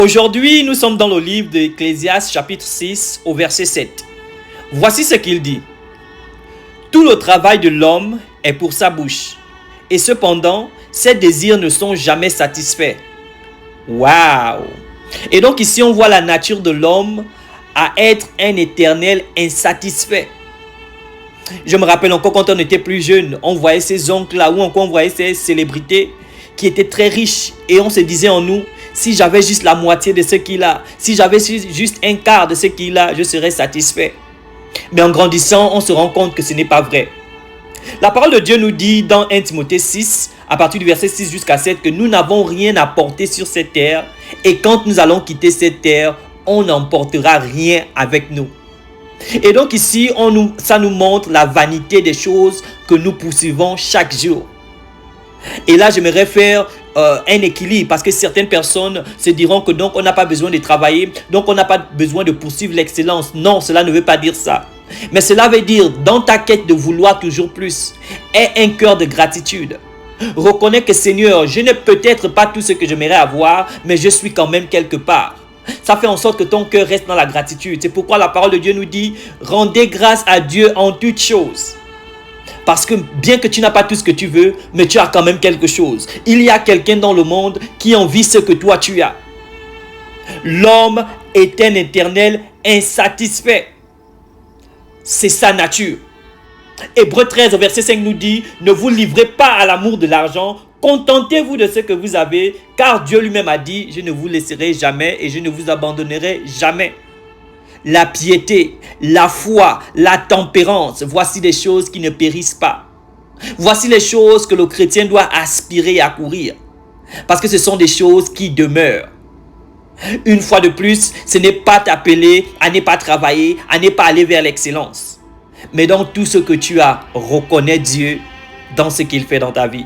Aujourd'hui, nous sommes dans le livre d'Ecclésiaste chapitre 6 au verset 7. Voici ce qu'il dit. Tout le travail de l'homme est pour sa bouche, et cependant, ses désirs ne sont jamais satisfaits. Waouh! Et donc ici, on voit la nature de l'homme à être un éternel insatisfait. Je me rappelle encore quand on était plus jeune, on voyait ces oncles-là ou encore on voyait ces célébrités qui étaient très riches et on se disait en nous, si j'avais juste la moitié de ce qu'il a, si j'avais juste un quart de ce qu'il a, je serais satisfait. Mais en grandissant, on se rend compte que ce n'est pas vrai. La parole de Dieu nous dit dans 1 Timothée 6, à partir du verset 6 jusqu'à 7, que nous n'avons rien à porter sur cette terre et quand nous allons quitter cette terre, on n'emportera rien avec nous. Et donc ici, ça nous montre la vanité des choses que nous poursuivons chaque jour. Et là, j'aimerais faire un équilibre parce que certaines personnes se diront que donc on n'a pas besoin de travailler, donc on n'a pas besoin de poursuivre l'excellence. Non, cela ne veut pas dire ça. Mais cela veut dire, dans ta quête de vouloir toujours plus, aie un cœur de gratitude. Reconnais que Seigneur, je n'ai peut-être pas tout ce que j'aimerais avoir, mais je suis quand même quelque part. Ça fait en sorte que ton cœur reste dans la gratitude. C'est pourquoi la parole de Dieu nous dit, rendez grâce à Dieu en toutes choses. Parce que bien que tu n'as pas tout ce que tu veux, mais tu as quand même quelque chose. Il y a quelqu'un dans le monde qui envie ce que toi tu as. L'homme est un éternel insatisfait. C'est sa nature. Hébreux 13 au verset 5 nous dit, ne vous livrez pas à l'amour de l'argent, contentez-vous de ce que vous avez, car Dieu lui-même a dit, je ne vous laisserai jamais et je ne vous abandonnerai jamais. La piété, la foi, la tempérance, voici des choses qui ne périssent pas. Voici les choses que le chrétien doit aspirer à courir. Parce que ce sont des choses qui demeurent. Une fois de plus, ce n'est pas t'appeler à ne pas travailler, à ne pas aller vers l'excellence. Mais dans tout ce que tu as, reconnais Dieu dans ce qu'il fait dans ta vie.